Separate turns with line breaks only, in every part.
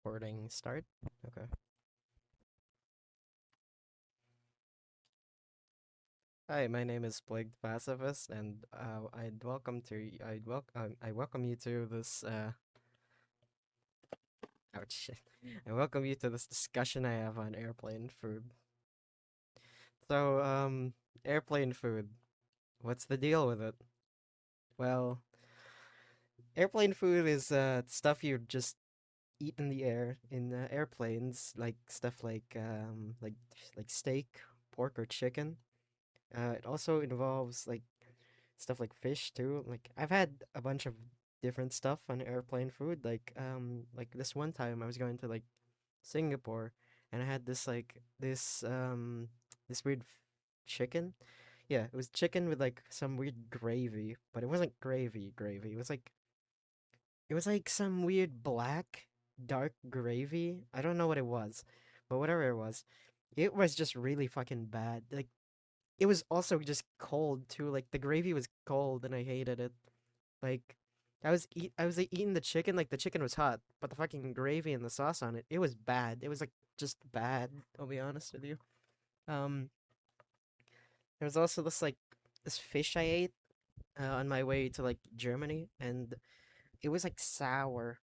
Recording start. Okay. Hi, my name is Blake the Pacifist, and I welcome you to this ouch shit. I welcome you to this discussion I have on airplane food. So airplane food. What's the deal with it? Well, airplane food is stuff you just eat in the air in airplanes, like stuff like steak, pork, or chicken. It also involves like stuff like fish too. Like I've had a bunch of different stuff on airplane food. Like this one time I was going to like Singapore and I had this weird chicken. Yeah, it was chicken with like some weird gravy, but it wasn't gravy. It was like some weird black dark gravy. I don't know what it was, but whatever it was just really fucking bad. Like it was also just cold too. Like the gravy was cold and I hated it. Like I was like, eating the chicken, like the chicken was hot, but the fucking gravy and the sauce on it, it was bad. It was like just bad, I'll be honest with you. Um there was also this fish I ate on my way to like Germany, and it was like sour.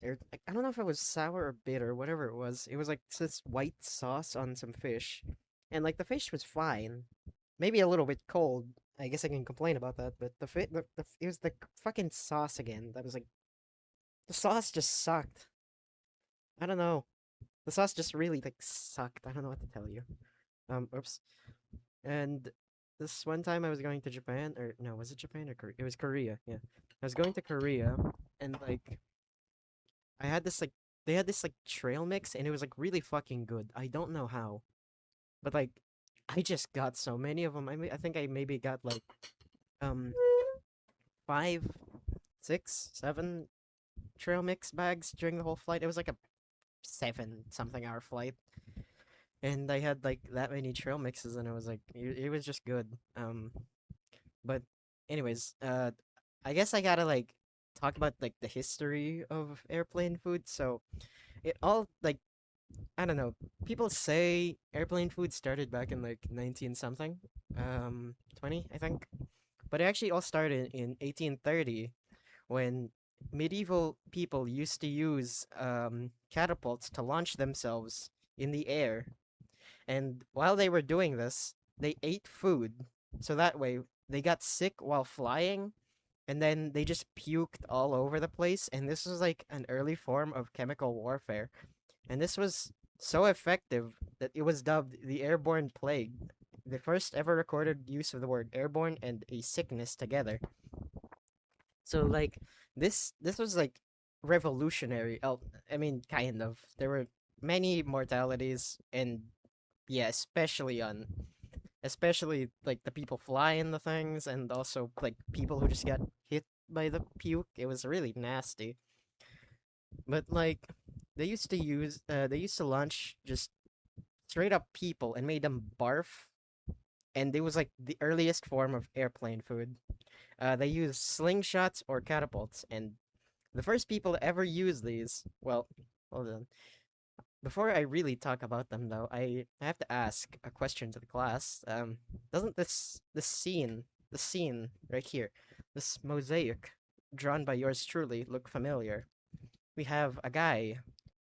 Like, I don't know if it was sour or bitter, whatever it was. It was like this white sauce on some fish. And like the fish was fine. Maybe a little bit cold. I guess I can complain about that, but it was the fucking sauce again. That was like the sauce just sucked. I don't know. The sauce just really like sucked. I don't know what to tell you. Oops. And this one time I was going to Japan, or no, was it Japan or Korea? It was Korea. Yeah, I was going to Korea, and like I had this like they had this like trail mix, and it was like really fucking good. I don't know how, but like I just got so many of them. I think I maybe got like um 5, 6, 7 trail mix bags during the whole flight. It was like a 7 something hour flight, and I had like that many trail mixes, and it was just good. But anyways, I guess I gotta like talk about like the history of airplane food. So it all like I don't know. People say airplane food started back in like 19 something, 20 I think, but it actually all started in 1830 when medieval people used to use catapults to launch themselves in the air. And while they were doing this, they ate food. So that way, they got sick while flying, and then they just puked all over the place. And this was like an early form of chemical warfare. And this was so effective that it was dubbed the airborne plague, the first ever recorded use of the word airborne and a sickness together. So like this was like revolutionary. I mean, kind of. There were many mortalities, and yeah, especially like the people flying the things, and also like people who just got hit by the puke. It was really nasty. But like they used to launch just straight up people and made them barf, and it was like the earliest form of airplane food. They used slingshots or catapults, and the first people to ever use these, well, hold on. Before I really talk about them, though, I have to ask a question to the class. Doesn't the scene right here, this mosaic drawn by yours truly, look familiar? We have a guy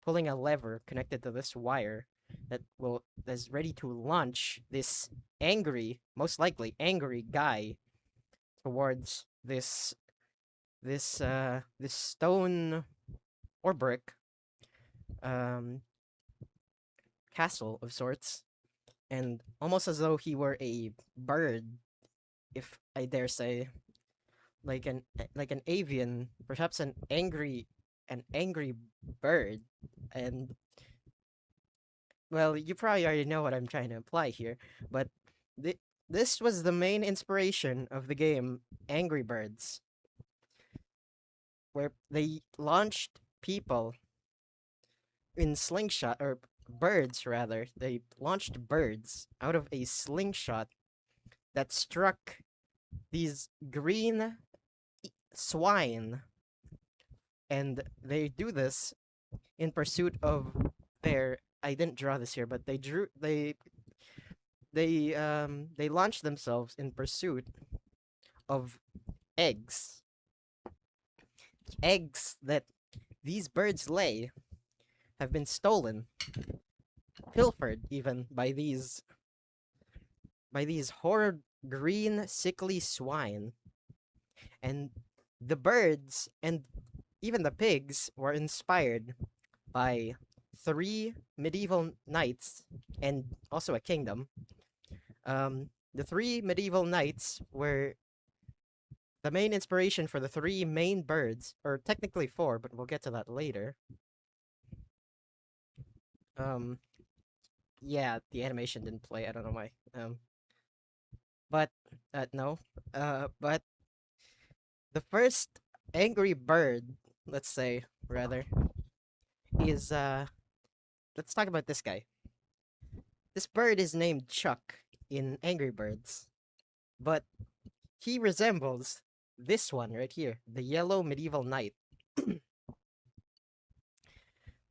pulling a lever connected to this wire that's ready to launch this most likely angry guy towards this stone or brick um castle of sorts, and almost as though he were a bird, if I dare say, like an avian, perhaps an angry bird. And well, you probably already know what I'm trying to imply here, but this was the main inspiration of the game Angry Birds, where they launched people in slingshot or birds rather. They launched birds out of a slingshot that struck these green swine, and they do this in pursuit of their. I didn't draw this here, but they launched themselves in pursuit of eggs. Eggs that these birds lay have been stolen, pilfered even by these horrid green sickly swine. And the birds and even the pigs were inspired by three medieval knights and also a kingdom. The three medieval knights were the main inspiration for the three main birds, or technically four, but we'll get to that later. Um, yeah, the animation didn't play. I don't know why. But no. But the first angry bird, let's say rather, is let's talk about this guy. This bird is named Chuck in Angry Birds, but he resembles this one right here, the yellow medieval knight.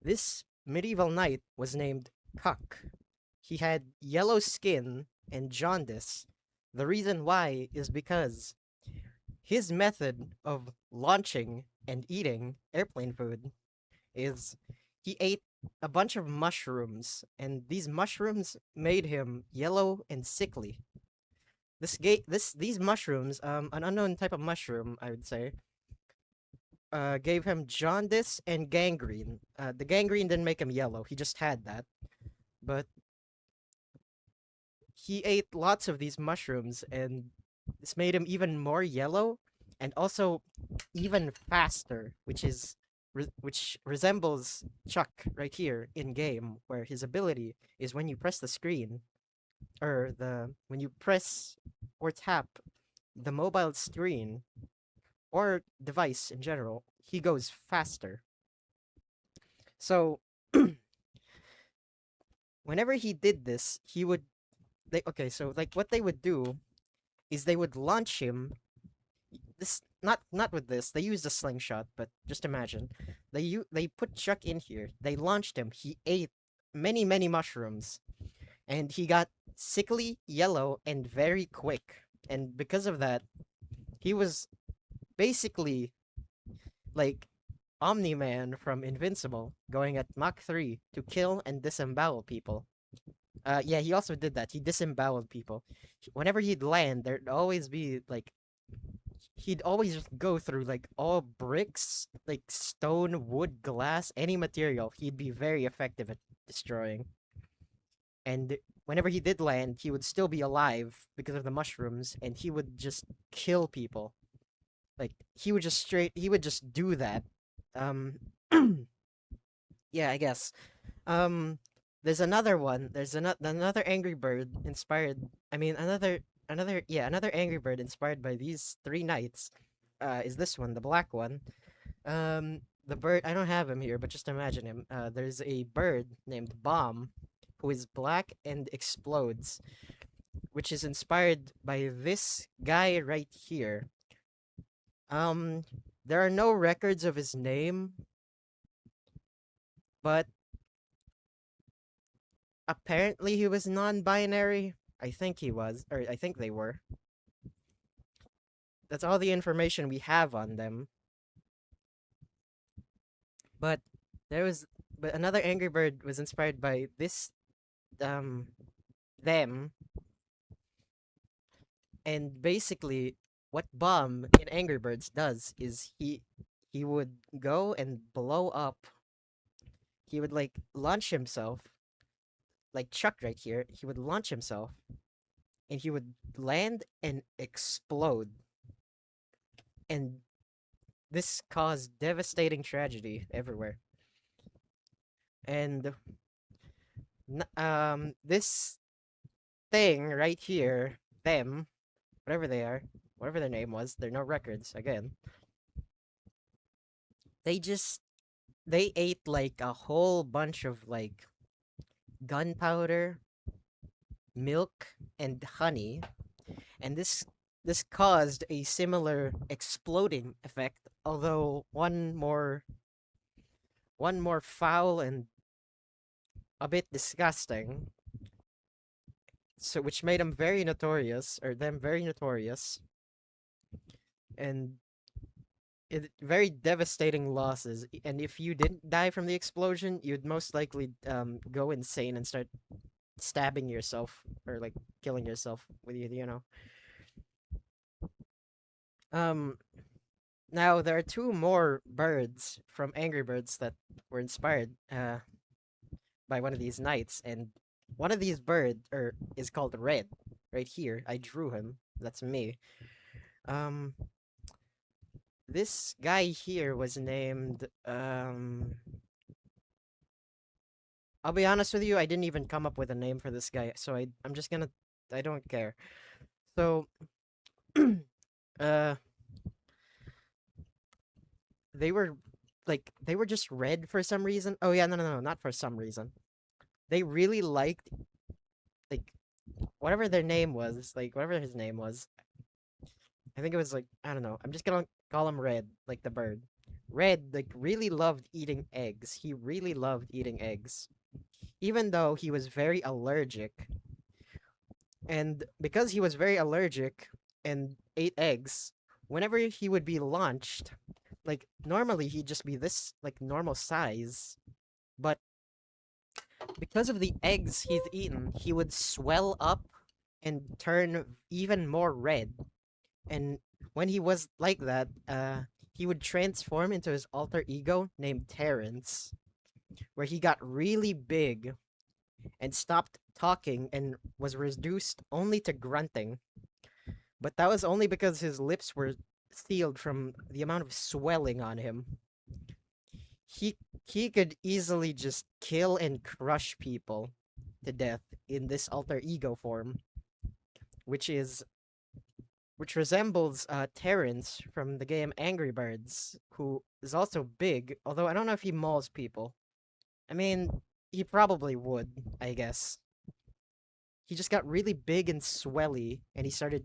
This medieval knight was named Cuck. He had yellow skin and jaundice. The reason why is because his method of launching and eating airplane food is he ate a bunch of mushrooms, and these mushrooms made him yellow and sickly. These mushrooms, an unknown type of mushroom, I would say, gave him jaundice and gangrene. The gangrene didn't make him yellow; he just had that. But he ate lots of these mushrooms, and this made him even more yellow, and also even faster, which resembles Chuck right here in game, where his ability is when you press the screen, or the when you press or tap the mobile screen or device in general, he goes faster. So whenever he did this, he would okay, so like what they would do is they would launch him this not with this. They used a slingshot, but just imagine. They put Chuck in here. They launched him. He ate many mushrooms and he got sickly, yellow and very quick. And because of that, he was basically like Omni-Man from Invincible, going at Mach 3 to kill and disembowel people. Yeah, he also did that. He disemboweled people. Whenever he'd land, there'd always be like he'd always just go through like all bricks, like stone, wood, glass, any material. He'd be very effective at destroying. And whenever he did land, he would still be alive because of the mushrooms, and he would just kill people. Like he would just do that. Um, yeah, I guess. Um, there's another one. There's another Angry Bird inspired. I mean, another Angry Bird inspired by these three knights. Is this one, the black one? The bird. I don't have him here, but just imagine him. There's a bird named Bomb, who is black and explodes, which is inspired by this guy right here. Um, there are no records of his name, but apparently he was non-binary. I think he was, or I think they were. That's all the information we have on them. But there was, but another Angry Bird was inspired by this, um, them, and basically, what Bomb in Angry Birds does is he would go and blow up. He would like launch himself, like Chuck right here. He would launch himself, and he would land and explode, and this caused devastating tragedy everywhere. And this thing right here, them, whatever they are, whatever their name was, there are no records again. They just they ate like a whole bunch of like gunpowder, milk, and honey, and this caused a similar exploding effect, although one more foul and a bit disgusting, so which made him very notorious, or them very notorious, and very devastating losses. And if you didn't die from the explosion, you'd most likely go insane and start stabbing yourself or like killing yourself with you know. Um, Now there are two more birds from Angry Birds that were inspired by one of these knights, and one of these birds is called Red. Right here, I drew him. That's me. Um, this guy here was named. I'll be honest with you, I didn't even come up with a name for this guy, so I'm just gonna. I don't care. So, uh, they were they were just red for some reason. Oh yeah, no, not for some reason. They really liked like whatever their name was, like whatever his name was. I think it was like I don't know. I'm just gonna call him Red, like the bird. Red like really loved eating eggs. He really loved eating eggs, even though he was very allergic. And because he was very allergic and ate eggs, whenever he would be launched, like normally he'd just be this like normal size, but because of the eggs he's eaten, he would swell up and turn even more red. And when he was like that, he would transform into his alter ego named Terrence, where he got really big and stopped talking and was reduced only to grunting. But that was only because his lips were sealed from the amount of swelling on him. He he could easily just kill and crush people to death in this alter ego form, which is which resembles Terrence from the game Angry Birds, who is also big, although I don't know if he mauls people. I mean, he probably would, I guess. He just got really big and swelly, and he started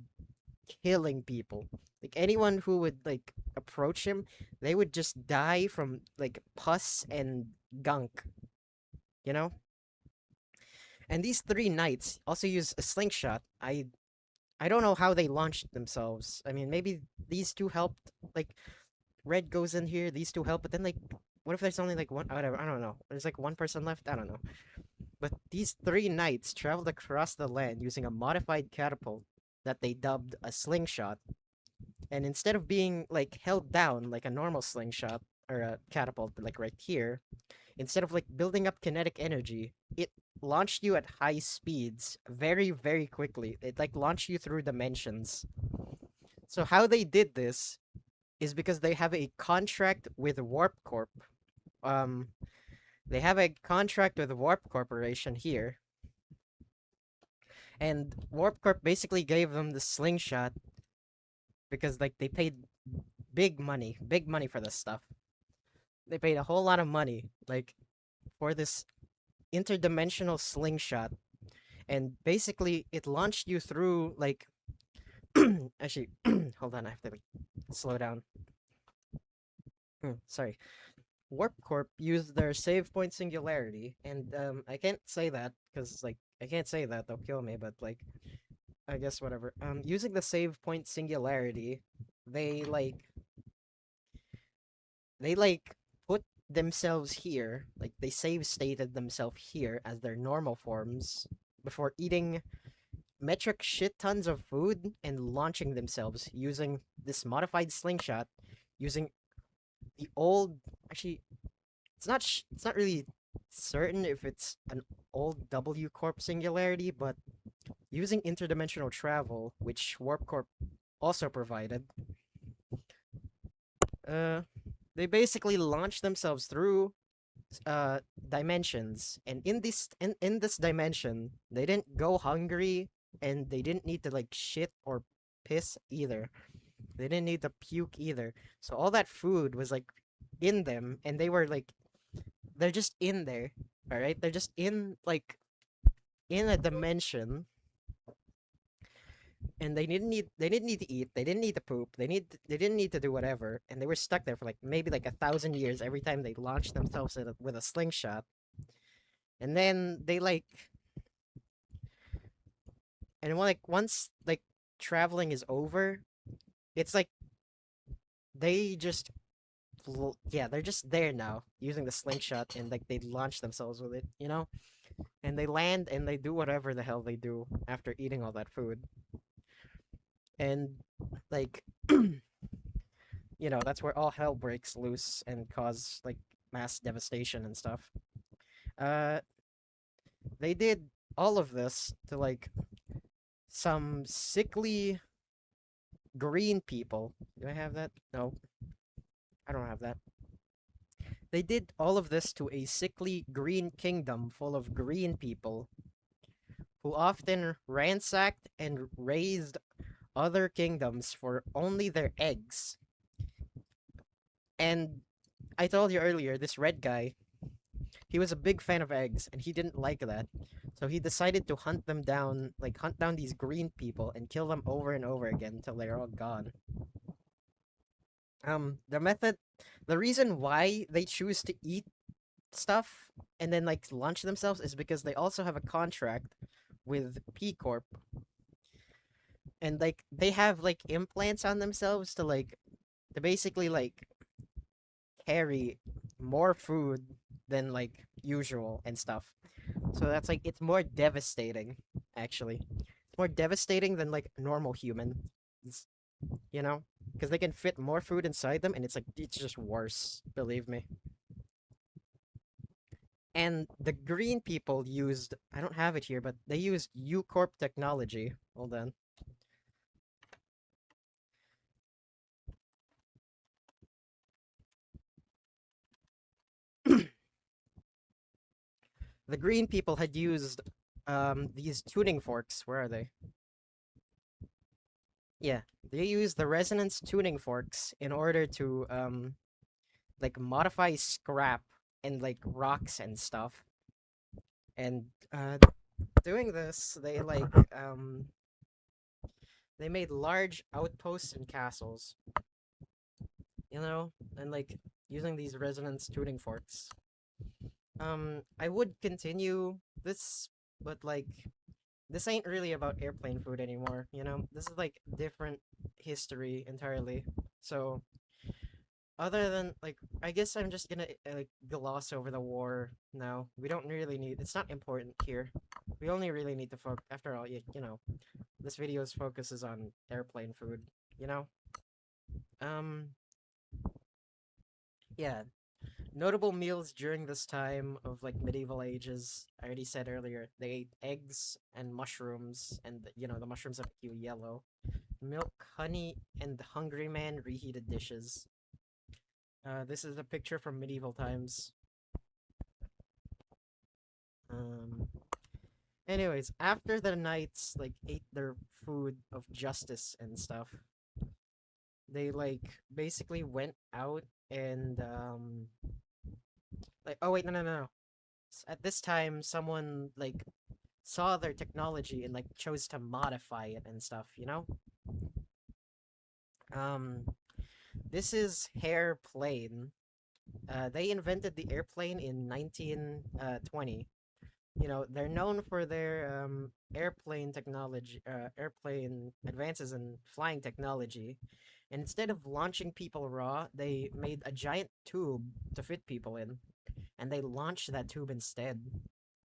killing people. Like anyone who would like approach him, they would just die from like pus and gunk, you know? And these three knights also use a slingshot. I don't know how they launched themselves. I mean, maybe these two helped. Like Red goes in here, these two help, but then like, what if there's only like one? Whatever, I don't know. There's like one person left. I don't know. But these three knights traveled across the land using a modified catapult that they dubbed a slingshot. And instead of being like held down like a normal slingshot or a catapult, like right here, instead of like building up kinetic energy, it launched you at high speeds very, very quickly. It like launched you through dimensions. So how they did this is because they have a contract with Warp Corp. Um, they have a contract with Warp Corporation here, and Warp Corp basically gave them the slingshot because like they paid big money for this stuff. They paid a whole lot of money, like for this interdimensional slingshot, and basically it launched you through like actually hold on, I have to like slow down. Sorry. Warp Corp used their save point singularity, and I can't say that because like I can't say that they'll kill me, but like I guess whatever. Using the save point singularity, they like they like put themselves here, like they save stated themselves here as their normal forms before eating metric shit tons of food and launching themselves using this modified slingshot, using the old actually it's not really certain if it's an old W Corp singularity, but using interdimensional travel, which Warp Corp also provided, uh, they basically launch themselves through dimensions, and in this dimension, they didn't go hungry, and they didn't need to like shit or piss either. They didn't need to puke either. So all that food was like in them, and they were like they're just in there. All right, they're just in like in a dimension, and they didn't need to eat, they didn't need to poop, they didn't need to do whatever, and they were stuck there for like maybe like 1,000 years every time they launched themselves with a slingshot, and then they like and when, like once like traveling is over, it's like they just yeah, they're just there now using the slingshot, and like they launch themselves with it, and they land and they do whatever the hell they do after eating all that food, and like that's where all hell breaks loose and cause like mass devastation and stuff. Uh, they did all of this to like some sickly green people. Do I have that? No, I don't have that. They did all of this to a sickly green kingdom full of green people who often ransacked and raised other kingdoms for only their eggs. And I told you earlier, this red guy, he was a big fan of eggs, and he didn't like that. So he decided to hunt them down, like hunt down these green people and kill them over and over again until they're all gone. The method, the reason why they choose to eat stuff and then like launch themselves is because they also have a contract with P Corp, and like they have like implants on themselves to basically like carry more food than like usual and stuff. So that's like it's more devastating, actually. It's more devastating than like normal humans, you know? Because they can fit more food inside them, and it's just worse, believe me. And the green people used, I don't have it here, but they used U Corp technology. Hold on. The green people had used these tuning forks. Where are they? Yeah, they used the resonance tuning forks in order to like modify scrap and like rocks and stuff. And doing this, they made large outposts and castles, and like using these resonance tuning forks. I would continue this, but like this ain't really about airplane food anymore, you know? This is like different history entirely. So, other than like I guess I'm just gonna like gloss over the war now. We don't really need it's not important here. We only really need to focus after all, this video's focus is on airplane food, you know? Um yeah, notable meals during this time of like medieval ages. I already said earlier, they ate eggs and mushrooms, and the mushrooms that make you yellow. Milk, honey, and the hungry man reheated dishes. This is a picture from medieval times. Um, Anyways, after the knights like ate their food of justice and stuff, they like basically went out and like oh wait, no. At this time someone like saw their technology and like chose to modify it and stuff, you know? Um this is Hairplane. They invented the airplane in 1920. They're known for their airplane technology, airplane advances in flying technology. And instead of launching people raw, they made a giant tube to fit people in, and they launched that tube instead.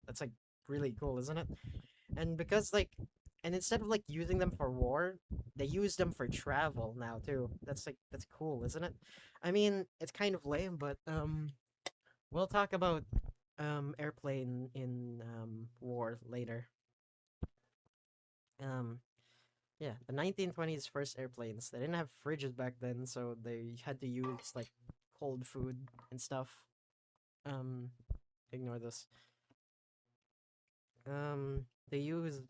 That's like really cool, isn't it? And because like, and instead of like using them for war, they use them for travel now too. That's cool, isn't it? I mean, it's kind of lame, but we'll talk about airplane in war later. Um yeah, the 1920s first airplanes. They didn't have fridges back then, so they had to use like cold food and stuff. Um Ignore this. They used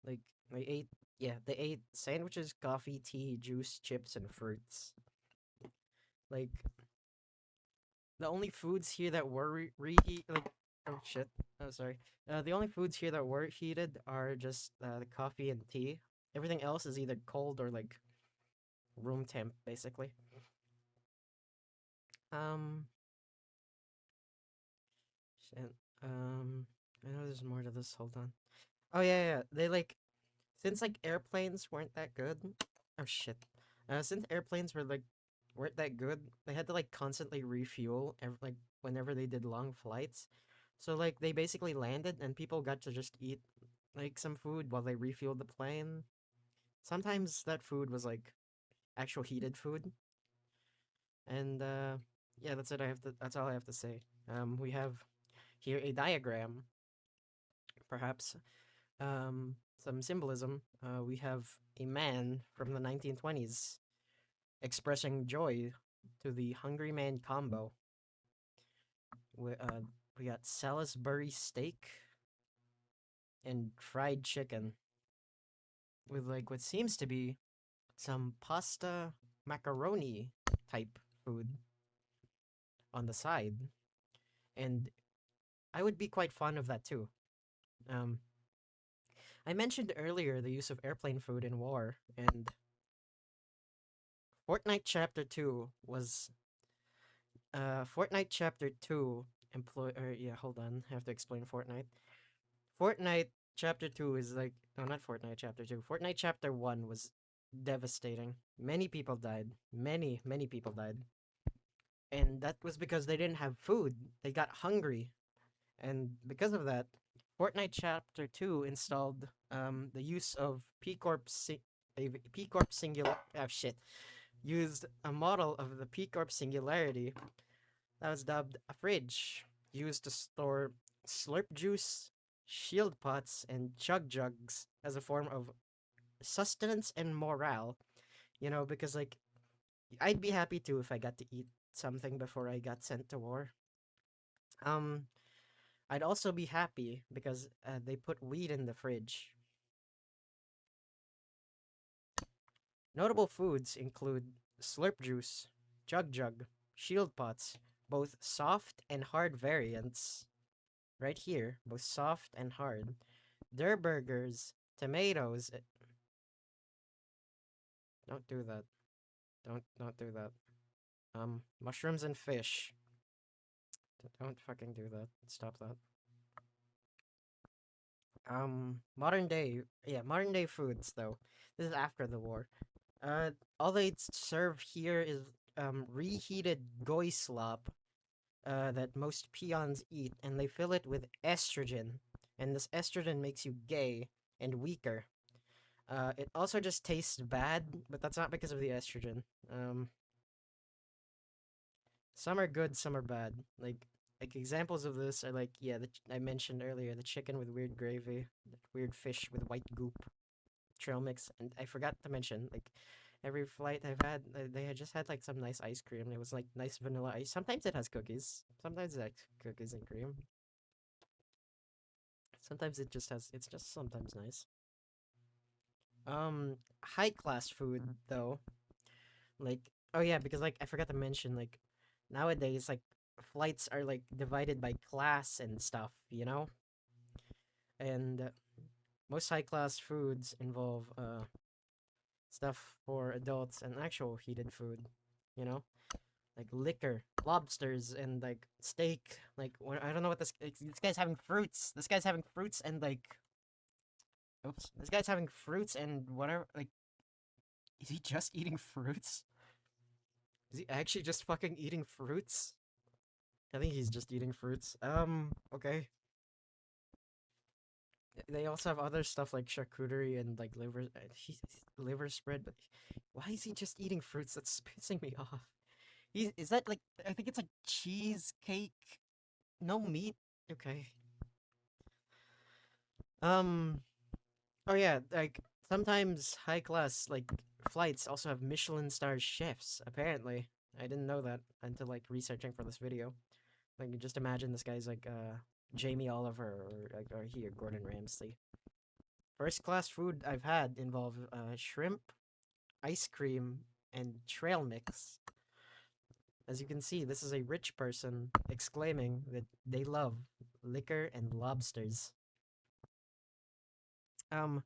like they ate they ate sandwiches, coffee, tea, juice, chips, and fruits. Like the only foods here that were reheat like oh shit. Oh sorry. The only foods here that were heated are just the coffee and tea. Everything else is either cold or like room temp, basically. Um, shit. I know there's more to this. Hold on. Oh yeah, yeah. They like since like airplanes weren't that good. Oh shit. Since airplanes weren't that good, they had to like constantly refuel like whenever they did long flights. So like they basically landed and people got to just eat like some food while they refueled the plane. Sometimes that food was like actual heated food. And yeah, that's it. That's all I have to say. We have here a diagram, perhaps some symbolism. We have a man from the 1920s expressing joy to the Hungry Man combo. We got Salisbury steak and fried chicken with like what seems to be some pasta macaroni type food on the side. And I would be quite fond of that too. Um, I mentioned earlier the use of airplane food in war, and Fortnite Chapter 2 was Fortnite Chapter 2 employ or yeah, hold on. I have to explain Fortnite. Fortnite Chapter 2 is like no, not Fortnite Chapter 2. Fortnite Chapter 1 was devastating. Many people died. Many people died. And that was because they didn't have food. They got hungry. And because of that, Fortnite Chapter 2 installed the use of P Corp singular oh shit. Used a model of the P Corp singularity that was dubbed a fridge, used to store slurp juice, shield pots, and chug jugs as a form of sustenance and morale. You know, because like I'd be happy too if I got to eat something before I got sent to war. Um, I'd also be happy because they put weed in the fridge. Notable foods include slurp juice, jug, shield pots, both soft and hard variants. Right here, both soft and hard. Der burgers, tomatoes. Don't do that. Don't do that. Mushrooms and fish. Don't fucking do that. Stop that. Modern day foods though. This is after the war. All they serve here is reheated goy slop that most peons eat, and they fill it with estrogen, and this estrogen makes you gay and weaker. It also just tastes bad, but that's not because of the estrogen. Some are good, some are bad. Like examples of this are like I mentioned earlier the chicken with weird gravy, weird fish with white goop, trail mix, and I forgot to mention like every flight I've had, they had just had like some nice ice cream. It was like nice vanilla ice. Sometimes it has cookies. Sometimes it has cookies and cream. Sometimes it's just sometimes nice. High class food though, like oh yeah, because like I forgot to mention like nowadays like flights are like divided by class and stuff, you know? And most high class foods involve stuff for adults and actual heated food, you know? Like liquor, lobsters, and like steak. Like I don't know what this guy's having fruits. This guy's having fruits and like oops. This guy's having fruits and whatever. Like, is he just eating fruits? Is he actually just fucking eating fruits? I think he's just eating fruits. Okay. They also have other stuff like charcuterie and like liver spread, but why is he just eating fruits? That's pissing me off. Is that like I think it's like cheesecake, no meat. Okay. Um. Oh yeah, like sometimes high class like flights also have Michelin star chefs. Apparently, I didn't know that until like researching for this video. Like, you just imagine this guy's like Jamie Oliver or here Gordon Ramsay. First class food I've had involve shrimp, ice cream, and trail mix. As you can see, this is a rich person exclaiming that they love liquor and lobsters. Um,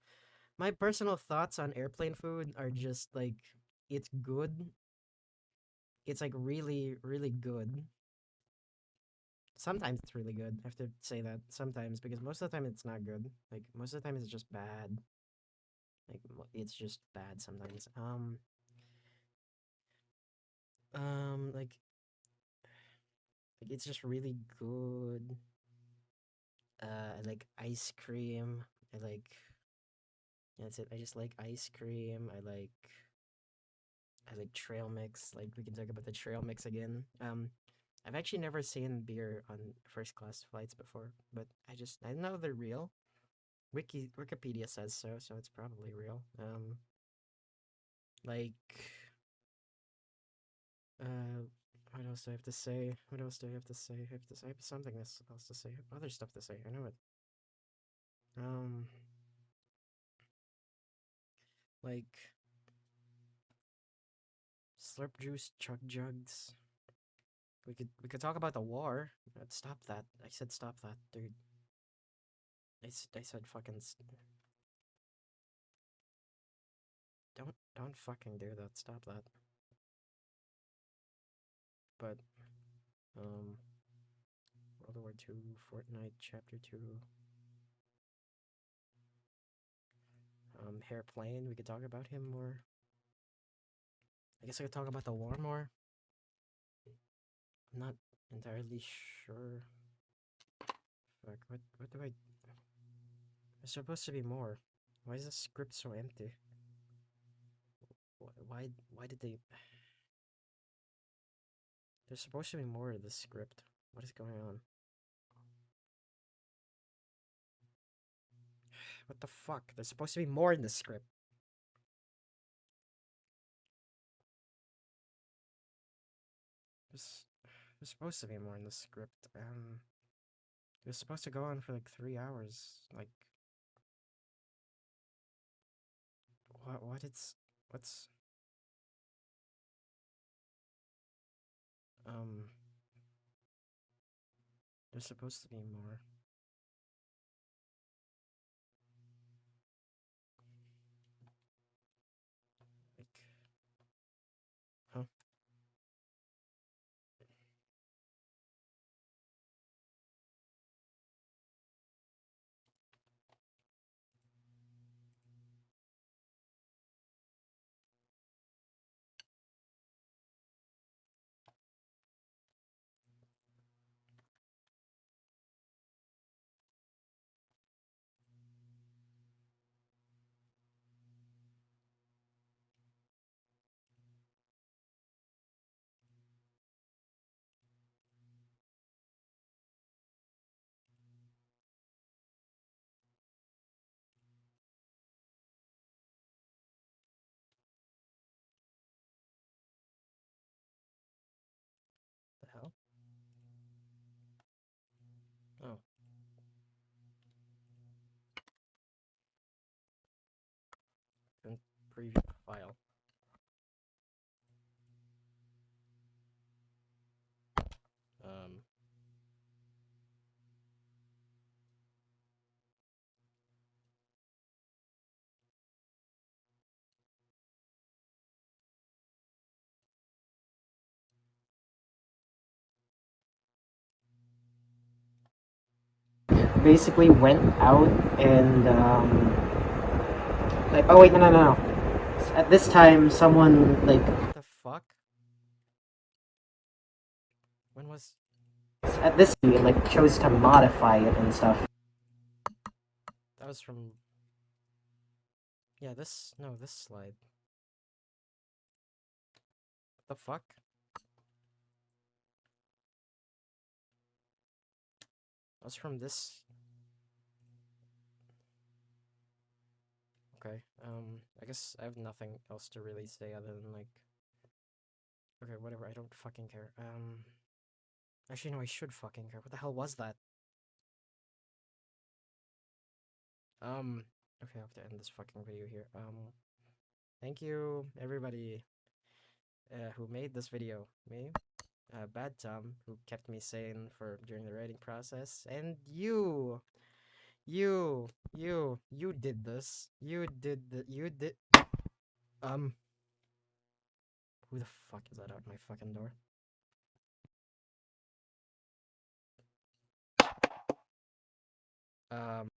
My personal thoughts on airplane food are just like it's good. It's like really, really good. Sometimes it's really good. I have to say that sometimes because most of the time it's not good. Like most of the time it's just bad. Like it's just bad sometimes. Like it's just really good. I like ice cream. I like yeah, that's it. I just like ice cream. I like trail mix. Like we can talk about the trail mix again. I've actually never seen beer on first class flights before, but I know they're real. Wikipedia says so, so it's probably real. Like what else do I have to say? What else do I have to say? I have something else to say. Other stuff to say. I know it. Um, like slurp juice, chug jugs. We could talk about the war. Stop that. I said stop that, dude. I said fucking don't fucking do that. Stop that. But um, World War II, Fortnite, Chapter 2, Hairplane. We could talk about him more. I guess I could talk about the war more. I'm not entirely sure. Fuck. What do I? There's supposed to be more. Why is the script so empty? Why did they? There's supposed to be more to this script. What is going on? What the fuck? There's supposed to be more in the script. There's, there's supposed to be more in the script. It was supposed to go on for like 3 hours. Like, what? What's um. There's supposed to be more. Like, huh? The hell? Oh, and preview file. Um, basically went out and like oh wait no. At this time someone like what the fuck? When was at this point, like chose to modify it and stuff. That was from yeah, this slide. What the fuck? That was from this. Okay. I guess I have nothing else to really say other than like okay, whatever, I don't fucking care. Actually no, I should fucking care. What the hell was that? Okay, I have to end this fucking video here. Thank you everybody who made this video. Me, Bad Tom, who kept me sane for during the writing process, and you You did this. You did. Um, who the fuck is that out my fucking door? Um.